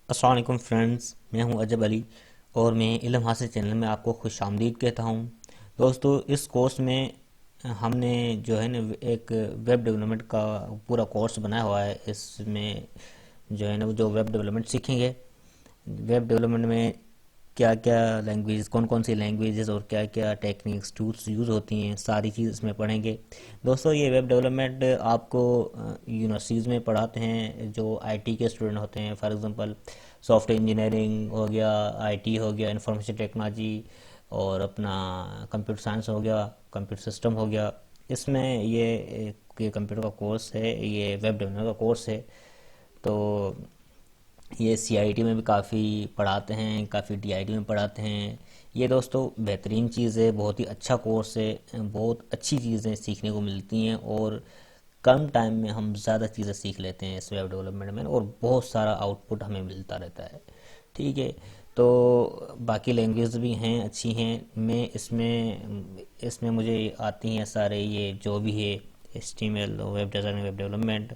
अस्सलाम वालेकुम फ्रेंड्स, मैं हूं अजब अली और मैं इल्म हासिल चैनल में आपको खुशामदीद कहता हूं। दोस्तों, इस कोर्स में हमने जो है ना एक वेब डेवलपमेंट का पूरा कोर्स बनाया हुआ है। इसमें जो है ना जो वेब डेवलपमेंट सीखेंगे, वेब डेवलपमेंट में क्या क्या लैंग्वेज, कौन कौन सी लैंग्वेजेस और क्या क्या टेक्निक्स टूल्स यूज़ होती हैं, सारी चीज़ इसमें पढ़ेंगे। दोस्तों, ये वेब डेवलपमेंट आपको यूनिवर्सिटीज़ में पढ़ाते हैं जो आईटी के स्टूडेंट होते हैं। फॉर एग्जांपल सॉफ्टवेयर इंजीनियरिंग हो गया, आईटी हो गया, इंफॉर्मेशन टेक्नोलॉजी, और अपना कंप्यूटर साइंस हो गया, कंप्यूटर सिस्टम हो गया। इसमें ये कंप्यूटर का कोर्स है, ये वेब डेवलपमेंट का कोर्स है। तो ये सीआईटी में भी काफ़ी पढ़ाते हैं, काफ़ी डीआईटी में पढ़ाते हैं। ये दोस्तों बेहतरीन चीज़ है, बहुत ही अच्छा कोर्स है। बहुत अच्छी चीज़ें सीखने को मिलती हैं और कम टाइम में हम ज़्यादा चीज़ें सीख लेते हैं इस वेब डेवलपमेंट में, और बहुत सारा आउटपुट हमें मिलता रहता है। ठीक है। तो बाकी लैंग्वेज भी हैं, अच्छी हैं। मैं इसमें इसमें मुझे आती हैं सारे, ये जो भी है HTML, web designing, web development.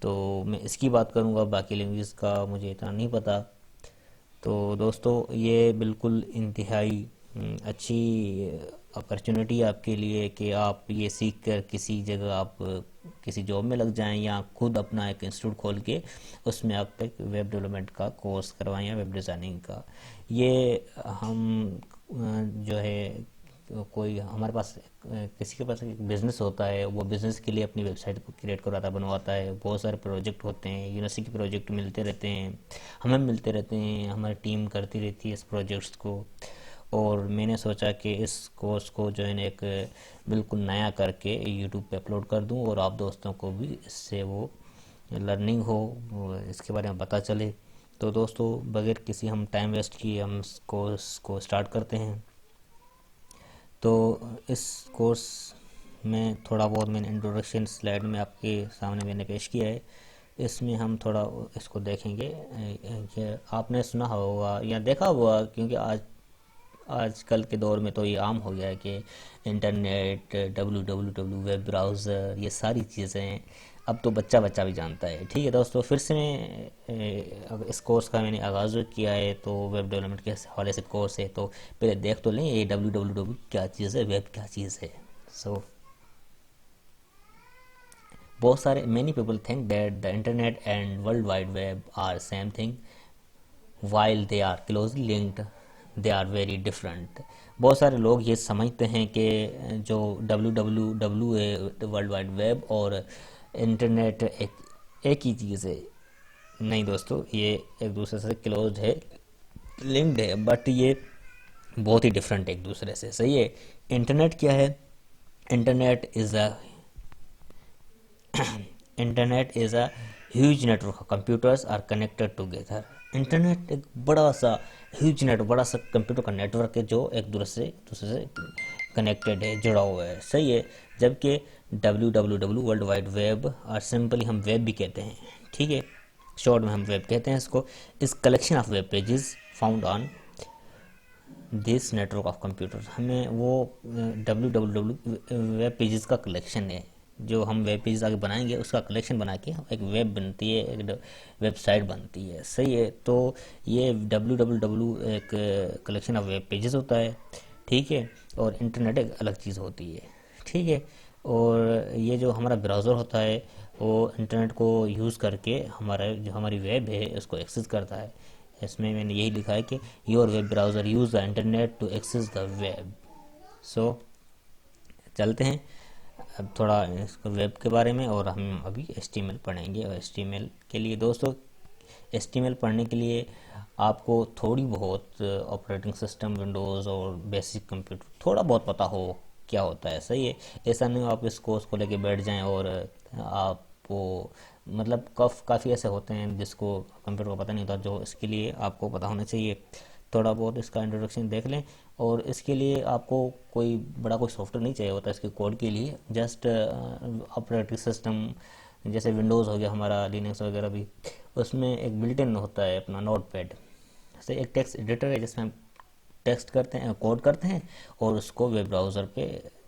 तो मैं इसकी बात करूँगा, बाकी लैंग्वेज का मुझे इतना नहीं पता। तो दोस्तों, ये बिल्कुल इंतहाई अच्छी अपॉर्चुनिटी है आपके लिए कि आप ये सीख कर किसी जगह आप किसी जॉब में लग जाएं, या खुद अपना एक इंस्टीट्यूट खोल के उसमें आप एक वेब डेवलपमेंट का कोर्स करवाएं या वेब डिज़ाइनिंग का। ये हम जो है कोई हमारे पास किसी के पास एक बिज़नेस होता है, वो बिज़नेस के लिए अपनी वेबसाइट को क्रिएट करवाता बनवाता है। बहुत सारे प्रोजेक्ट होते हैं, यूनिवर्सिटी के प्रोजेक्ट मिलते रहते हैं, हमें मिलते रहते हैं, हमारी टीम करती रहती है इस प्रोजेक्ट्स को। और मैंने सोचा कि इस कोर्स को जो है ना एक बिल्कुल नया करके यूट्यूब पे अपलोड कर दूं, और आप दोस्तों को भी इससे वो लर्निंग हो, वो इसके बारे में पता चले। तो दोस्तों, बगैर किसी हम टाइम वेस्ट किए हम इस कोर्स को स्टार्ट करते हैं। तो इस कोर्स में थोड़ा बहुत मैंने इंट्रोडक्शन स्लाइड में आपके सामने मैंने पेश किया है। इसमें हम थोड़ा इसको देखेंगे। ये आपने सुना होगा या देखा होगा, क्योंकि आजकल के दौर में तो ये आम हो गया है कि इंटरनेट, www, वेब ब्राउज़र, ये सारी चीज़ें अब तो बच्चा बच्चा भी जानता है। ठीक है दोस्तों, फिर से मैं अब इस कोर्स का मैंने आगाज़ किया है, तो वेब डेवलपमेंट के हवाले से कोर्स है, तो पहले देख तो लें ये www क्या चीज़ है, वेब क्या चीज़ है। सो बहुत सारे many people think that the internet and world wide web are same thing. While they are closely linked, they are very different. बहुत सारे लोग ये समझते हैं कि जो www है, वर्ल्ड वाइड वेब, और इंटरनेट एक ही चीज़ है। नहीं दोस्तों, ये एक दूसरे से क्लोज है, लिंक्ड है, बट ये बहुत ही डिफरेंट एक दूसरे से। सही है। इंटरनेट क्या है? Internet is a internet is a huge network of computers are connected together. Internet एक बड़ा सा ह्यूज नेटवर्क, बड़ा सा कंप्यूटर का नेटवर्क है जो एक दूसरे से कनेक्टेड है, जुड़ा हुआ है। सही है। जबकि www वर्ल्ड वाइड वेब, और सिंपली हम वेब भी कहते हैं, ठीक है, शॉर्ट में हम वेब कहते हैं इसको, इस collection of web pages found on this network of computer. हमें वो www वेब पेजेस का कलेक्शन है, जो हम वेब पेजेस आगे बनाएंगे उसका कलेक्शन बना के एक वेब बनती है, एक वेबसाइट बनती है। सही है। तो ये www एक कलेक्शन ऑफ वेब पेजेस होता है, ठीक है, और इंटरनेट एक अलग चीज़ होती है। ठीक है। और ये जो हमारा ब्राउज़र होता है, वो इंटरनेट को यूज़ करके हमारा जो हमारी वेब है उसको एक्सेस करता है। इसमें मैंने यही लिखा है कि your web browser use the internet to access the web. So चलते हैं अब थोड़ा इसको वेब के बारे में, और हम अभी HTML पढ़ेंगे। और HTML के लिए दोस्तों, HTML पढ़ने के लिए आपको थोड़ी बहुत ऑपरेटिंग सिस्टम, विंडोज़ और बेसिक कंप्यूटर थोड़ा बहुत पता हो क्या होता है। सही है। ऐसा नहीं हो आप इस कोर्स को लेके बैठ जाएं और आपको मतलब काफ़ी ऐसे होते हैं जिसको कंप्यूटर का पता नहीं होता, जो इसके लिए आपको पता होना चाहिए। थोड़ा बहुत इसका इंट्रोडक्शन देख लें। और इसके लिए आपको कोई सॉफ्टवेयर नहीं चाहिए होता इसके कोड के लिए। जस्ट ऑपरेटिंग सिस्टम, जैसे विंडोज़ हो गया हमारा, लिनक्स वगैरह भी, उसमें एक बिल्ट इन होता है अपना नोट पैड, जैसे एक टेक्स्ट एडिटर है जिसमें हम टेक्स्ट करते हैं, कोड करते हैं, और उसको वेब ब्राउज़र पे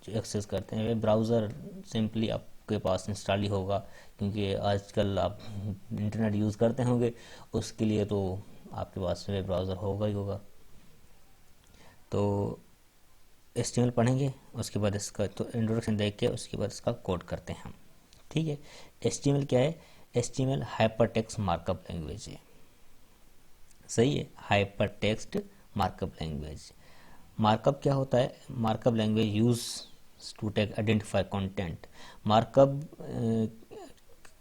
एक्सेस करते हैं। वेब ब्राउज़र सिंपली आप आपके पास इंस्टॉल ही होगा, क्योंकि आजकल आप इंटरनेट यूज़ करते होंगे, उसके लिए तो आपके पास वेब ब्राउज़र होगा ही होगा। तो HTML पढ़ेंगे, उसके बाद इसका तो इंट्रोडक्शन देख के उसके बाद इसका कोड करते हैं हम। ठीक है, HTML क्या है? HTML hyper text markup language है। सही है, hyper text markup language. Markup क्या होता है? Markup language use to take identify content. Markup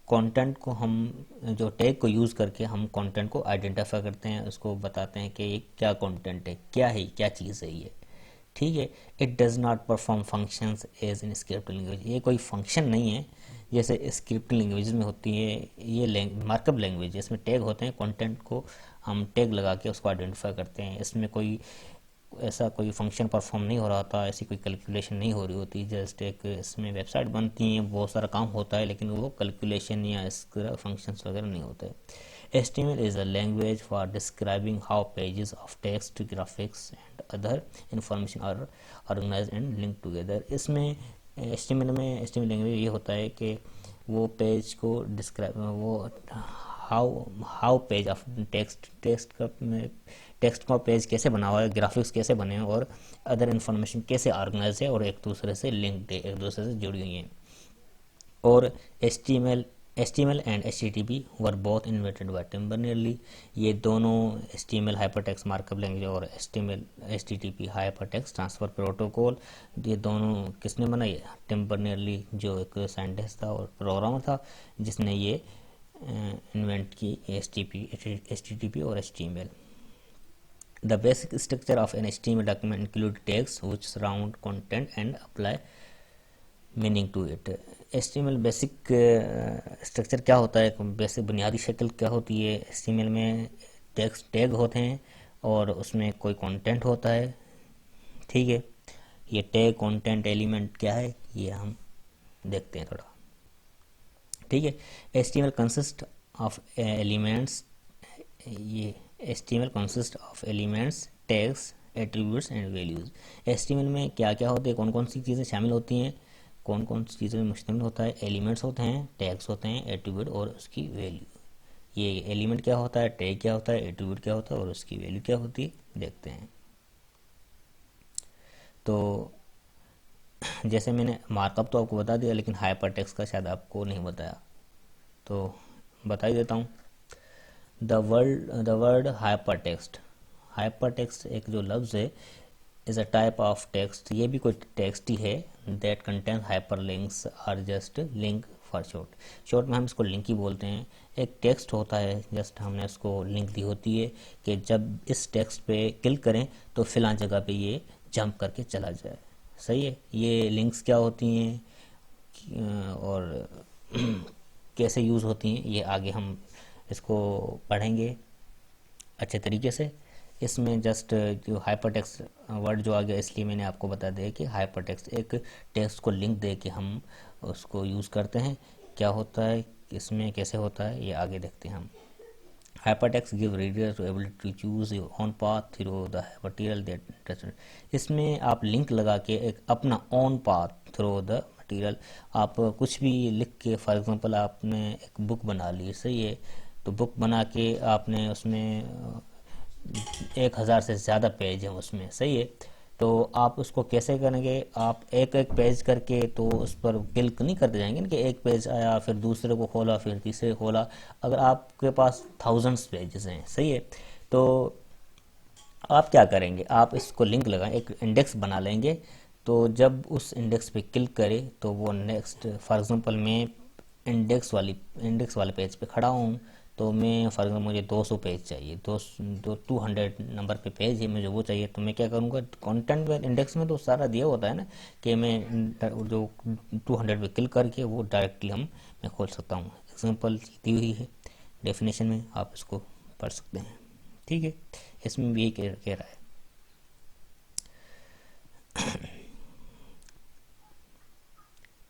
content को हम जो टैग को यूज़ करके हम कंटेंट को आइडेंटिफाई करते हैं, उसको बताते हैं कि ये क्या कंटेंट है, क्या चीज़ है ये। ठीक है, it does not perform functions as in script language. ये कोई फंक्शन नहीं है जैसे स्क्रिप्ट लैंग्वेज में होती है। ये मार्कअप लैंग्वेज, इसमें टैग होते हैं, कंटेंट को हम टैग लगा के उसको आइडेंटिफाई करते हैं। इसमें कोई ऐसा कोई फंक्शन परफॉर्म नहीं हो रहा था, ऐसी कोई कैलकुलेशन नहीं हो रही होती। जस्ट एक इसमें वेबसाइट बनती है, बहुत सारा काम होता है, लेकिन वो कैलकुलेशन या इसका फंक्शंस वगैरह नहीं होते। HTML is a language for describing how pages of text, graphics and other information are organized and linked together। इसमें HTML लैंग्वेज ये होता है कि वो पेज को डिस्क्राइब, वो हाउ पेज ऑफ टेक्स्ट का पेज कैसे बना हुआ है, ग्राफिक्स कैसे बने हैं, और अदर इन्फॉर्मेशन कैसे ऑर्गेनाइज है और एक दूसरे से लिंक्ड है, एक दूसरे से जुड़ी हुई हैं। और HTML and HTTP were both invented by Tim Berners-Lee. ये दोनों HTML हाइपरटेक्स्ट मार्कअप लैंग्वेज और HTTP हाइपरटेक्स्ट ट्रांसफर प्रोटोकॉल, ये दोनों किसने बनाई? टिम बर्नर्स-ली, जो एक साइंटिस्ट था और प्रोग्रामर था, जिसने ये इन्वेंट की HTTP और HTML। The basic structure of an HTML document include tags which surround content and apply meaning to it। HTML basic structure क्या होता है, बेसिक बुनियादी शक्ल क्या होती है? HTML में टैग होते हैं और उसमें कोई कंटेंट होता है। ठीक है, ये टैग कंटेंट एलिमेंट क्या है ये हम देखते हैं थोड़ा। ठीक है, HTML कंसिस्ट ऑफ एलिमेंट्स, ये HTML consist of elements, tags, attributes and values. HTML में क्या क्या होते हैं, कौन कौन सी चीज़ें शामिल होती हैं, कौन कौन सी चीज़ों में मुश्तमिल होता है? एलिमेंट्स होते हैं, टैग्स होते हैं, एट्रीब्यूट और उसकी वैल्यू। ये एलिमेंट क्या होता है, टैग क्या होता है, एट्रीब्यूट क्या होता है और उसकी वैल्यू क्या होती है, देखते हैं। तो जैसे मैंने मार्कअप तो आपको बता दिया, लेकिन हाइपर टेक्स्ट का शायद आपको नहीं बताया, तो बता ही देता हूँ। द वर्ड हाइपर टेक्स्ट एक जो लफ्ज़ है, is a type of text, ये भी कोई टेक्स्ट ही है, that contain hyper links are just link for short में हम इसको लिंक ही बोलते हैं। एक टेक्स्ट होता है, जस्ट हमने उसको लिंक दी होती है कि जब इस टेक्स्ट पे क्लिक करें तो फिलहाल जगह पे ये जंप करके चला जाए। सही है, ये लिंक्स क्या होती हैं और कैसे यूज़ होती हैं, ये आगे हम इसको पढ़ेंगे अच्छे तरीके से। इसमें जस्ट जो हाइपरटेक्स्ट वर्ड जो आ गया, इसलिए मैंने आपको बता दिया कि हाइपरटेक्स्ट एक टेक्स्ट को लिंक दे के हम उसको यूज़ करते हैं। क्या होता है इसमें, कैसे होता है, ये आगे देखते हैं हम। Hypertext give reader to ability to choose your own path through the material that interested. इसमें आप लिंक लगा के एक अपना own path through the material, आप कुछ भी लिख के, फॉर एग्जांपल आपने एक बुक बना ली, सही है, तो बुक बना के आपने उसमें 1000 से ज़्यादा पेज हैं उसमें, सही है, तो आप उसको कैसे करेंगे? आप एक एक पेज करके तो उस पर क्लिक नहीं करते जाएंगे ना, कि एक पेज आया फिर दूसरे को खोला फिर तीसरे खोला। अगर आपके पास थाउजेंड्स पेजेस हैं, सही है, तो आप क्या करेंगे? आप इसको लिंक लगाएं, एक इंडेक्स बना लेंगे, तो जब उस इंडेक्स पे क्लिक करें तो वो नेक्स्ट, फॉर एग्जांपल मैं इंडेक्स वाले पेज पे खड़ा हूँ, तो मैं फॉर एग्जाम्पल मुझे 200 पेज चाहिए, 200 नंबर पे पेज है, मुझे वो चाहिए, तो मैं क्या करूँगा? कंटेंट में इंडेक्स में तो सारा दिया होता है ना, कि मैं जो 200 पे क्लिक करके वो डायरेक्टली मैं खोल सकता हूँ। एग्जांपल दी हुई है डेफिनेशन में, आप इसको पढ़ सकते हैं। ठीक है, इसमें भी ये कह रहा है।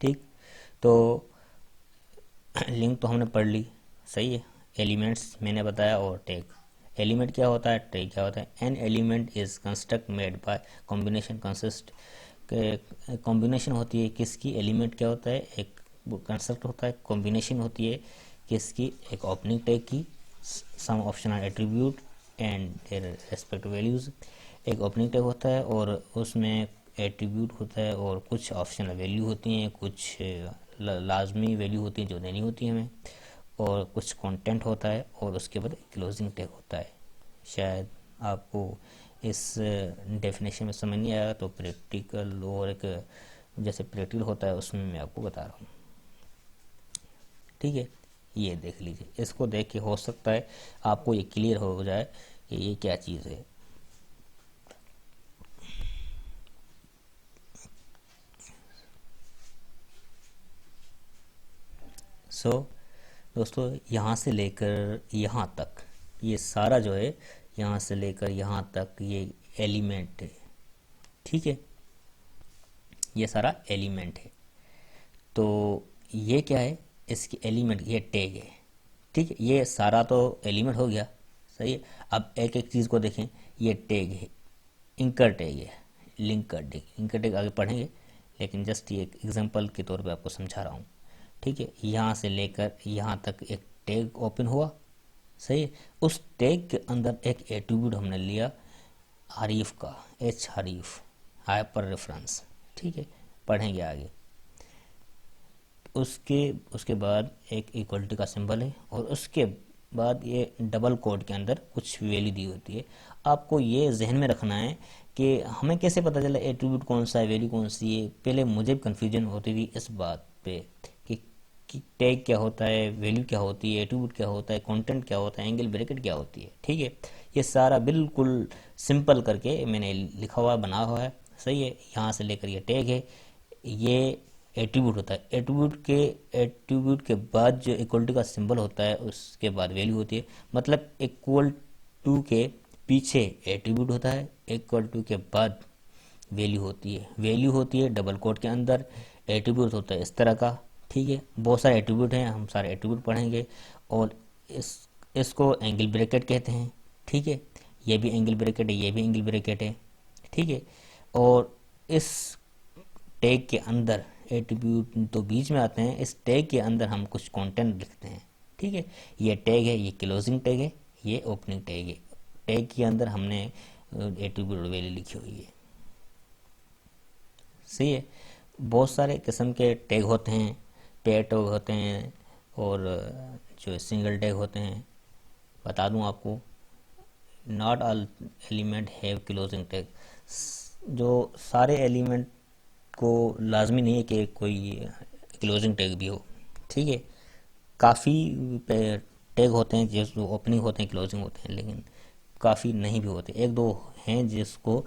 ठीक, तो लिंक तो हमने पढ़ ली, सही है। एलिमेंट्स मैंने बताया और टैग। एलिमेंट क्या होता है, टैग क्या होता है? An element is construct made by combination consist, combination होती है किसकी? एलिमेंट क्या होता है? एक कंस्ट्रक्ट होता है, कॉम्बिनेशन होती है किसकी, एक ओपनिंग टैग की, some optional attribute and their respective values. एक ओपनिंग टैग होता है और उसमें एट्रीब्यूट होता है और कुछ ऑप्शनल वैल्यू होती हैं, कुछ लाजमी वैल्यू होती हैं जो देनी होती है हमें, और कुछ कंटेंट होता है, और उसके बाद क्लोजिंग टैग होता है। शायद आपको इस डेफिनेशन में समझ नहीं आया तो प्रैक्टिकल और एक जैसे प्रैक्टिकल होता है उसमें मैं आपको बता रहा हूँ। ठीक है, ये देख लीजिए, इसको देख के हो सकता है आपको ये क्लियर हो जाए कि ये क्या चीज़ है। सो दोस्तों, यहाँ से लेकर यहाँ तक ये सारा जो है, यहाँ से लेकर यहाँ तक ये एलिमेंट है। ठीक है, ये सारा एलिमेंट है। तो ये क्या है, इसकी एलिमेंट, ये टैग है। ठीक है, ये सारा तो एलिमेंट हो गया, सही है। अब एक एक चीज़ को देखें, ये टैग है, इंकर टैग है, लिंकर टैग, इंकर टैग आगे पढ़ेंगे, लेकिन जस्ट ये एक एग्जांपल के तौर पे आपको समझा रहा हूँ। ठीक है, यहाँ से लेकर यहाँ तक एक टैग ओपन हुआ, सही है। उस टैग के अंदर एक एट्रीब्यूट हमने लिया हरीफ का, एच हरीफ, हाइपर रेफरेंस। ठीक है, पढ़ेंगे आगे। उसके उसके बाद एक इक्वलिटी का सिंबल है, और उसके बाद ये डबल कोड के अंदर कुछ वैल्यू दी होती है। आपको ये जहन में रखना है कि हमें कैसे पता चला एट्रीब्यूट कौन सा है, वैल्यू कौन सी है। पहले मुझे भी कन्फ्यूजन होती थी इस बात पे कि टैग क्या होता है, वैल्यू क्या होती है, एट्रीब्यूट क्या होता है, कंटेंट क्या होता है, एंगल ब्रैकेट क्या होती है। ठीक है, ये सारा बिल्कुल सिंपल करके मैंने लिखा हुआ बना हुआ है, सही है। यहाँ से लेकर ये टैग है, ये एट्रीब्यूट होता है। एट्रीब्यूट के बाद जो इक्वलिटी का सिंबल होता है उसके बाद वैल्यू होती है। मतलब इक्वल टू के पीछे एट्रीब्यूट होता है, इक्वल टू के बाद वैल्यू होती है। वैल्यू होती है डबल कोट के अंदर, एट्रीब्यूट होता है इस तरह का। ठीक है, बहुत सारे एट्रीब्यूट हैं, हम सारे एट्रीब्यूट पढ़ेंगे। और इसको एंगल ब्रैकेट कहते हैं। ठीक है, ये भी एंगल ब्रैकेट है, ये भी एंगल ब्रैकेट है। ठीक है, और इस टैग के अंदर एट्रीब्यूट तो बीच में आते हैं, इस टैग के अंदर हम कुछ कंटेंट लिखते हैं। ठीक है, ये टैग है, ये क्लोजिंग टैग है, ये ओपनिंग टैग है। टैग के अंदर हमने एट्रीब्यूट वैल्यू लिखी हुई है, सही है। बहुत सारे किस्म के टैग होते हैं, पेयर टैग होते हैं, और जो सिंगल टैग होते हैं। बता दूं आपको, not all element have closing tag. जो सारे एलिमेंट को लाजमी नहीं है कि कोई क्लोजिंग टैग भी हो। ठीक है, काफ़ी टैग होते हैं जो ओपनिंग होते हैं, क्लोजिंग होते हैं, लेकिन काफ़ी नहीं भी होते। एक दो हैं जिसको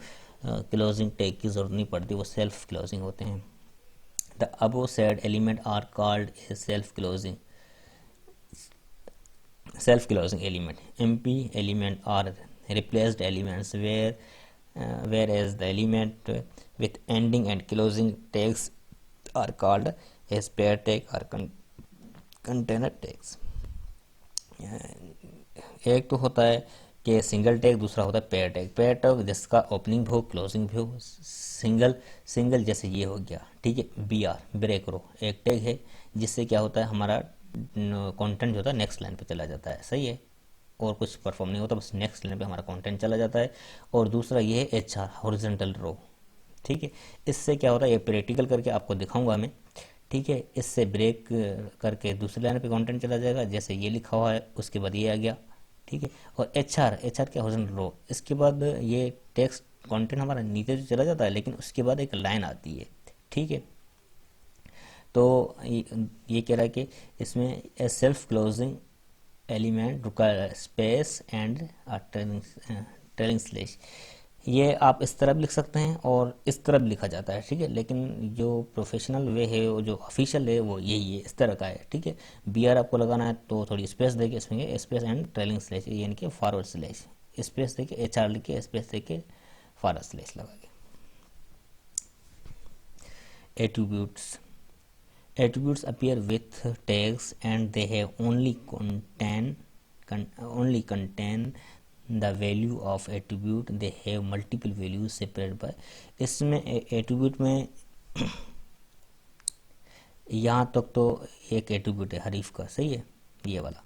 क्लोजिंग टैग की ज़रूरत नहीं पड़ती, वो सेल्फ क्लोजिंग होते हैं। The above said element are called a self closing element. Empty element are replaced elements whereas the element with ending and closing tags are called as pair tag or container tags। एक तो होता है कि single tag, दूसरा होता है pair tag. Pair tag जिसका opening भी हो, क्लोजिंग भी हो। सिंगल जैसे ये हो गया, ठीक है। बी आर, ब्रेक रो, एक टैग है जिससे क्या होता है, हमारा कंटेंट जो होता है नेक्स्ट लाइन पे चला जाता है, सही है। और कुछ परफॉर्म नहीं होता, बस नेक्स्ट लाइन पे हमारा कंटेंट चला जाता है। और दूसरा ये है एच आर, हॉरिजॉन्टल रो। ठीक है, इससे क्या होता है, ये प्रैक्टिकल करके आपको दिखाऊंगा मैं। ठीक है, इससे ब्रेक करके दूसरी लाइन पे कंटेंट चला जाएगा, जैसे ये लिखा हुआ है उसके बाद ये आ गया। ठीक है, और एच आर क्या, हॉरिजॉन्टल रो, इसके बाद ये टेक्स्ट कंटेंट हमारा नीचे तो चला जाता है, लेकिन उसके बाद एक लाइन आती है। ठीक है, तो ये कह रहा है कि इसमें self closing element require space and trailing slash. ये आप इस तरह भी लिख सकते हैं और इस तरह भी लिखा जाता है, ठीक है। लेकिन जो प्रोफेशनल वे है, वो जो ऑफिशियल है, वो यही है, इस तरह का है, ठीक है। बी आर आपको लगाना है तो थोड़ी स्पेस देके इसमें स्पेस एंड ट्रेलिंग स्लैश, यानी कि फॉरवर्ड स्लैश, स्पेस देके एच आर लिख के स्पेस देके फॉरवर्ड स्लैश लगा के। Attributes attributes appear with tags and they have only contain the value of attribute, they have multiple values separated by। इसमें attribute में यहाँ तक तो एक एट्रीब्यूट है हरीफ का, सही है, ये वाला,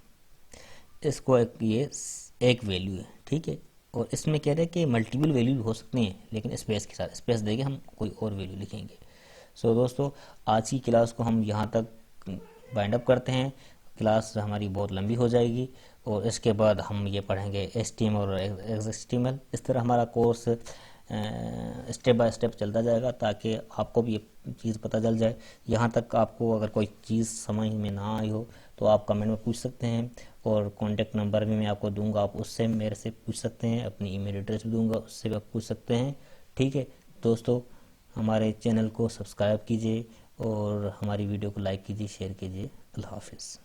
इसको एक वैल्यू है, ठीक है। और इसमें कह रहे हैं कि मल्टीपल वैल्यू हो सकते हैं, लेकिन स्पेस के साथ, स्पेस देके हम कोई और वैल्यू लिखेंगे। सो दोस्तों, आज की क्लास को हम यहाँ तक बाइंड अप करते हैं। क्लास हमारी बहुत लंबी हो जाएगी और इसके बाद हम ये पढ़ेंगे HTML और XHTML। इस तरह हमारा कोर्स स्टेप बाय स्टेप चलता जाएगा ताकि आपको भी ये चीज़ पता चल जाए। यहाँ तक आपको अगर कोई चीज़ समझ में ना आई हो तो आप कमेंट में पूछ सकते हैं, और कॉन्टेक्ट नंबर भी मैं आपको दूंगा, आप उससे मेरे से पूछ सकते हैं, अपनी ईमेल एड्रेस भी दूंगा, उससे भी आप पूछ सकते हैं, ठीक है। दोस्तों, हमारे चैनल को सब्सक्राइब कीजिए और हमारी वीडियो को लाइक कीजिए, शेयर कीजिए। अल्लाह हाफिज़।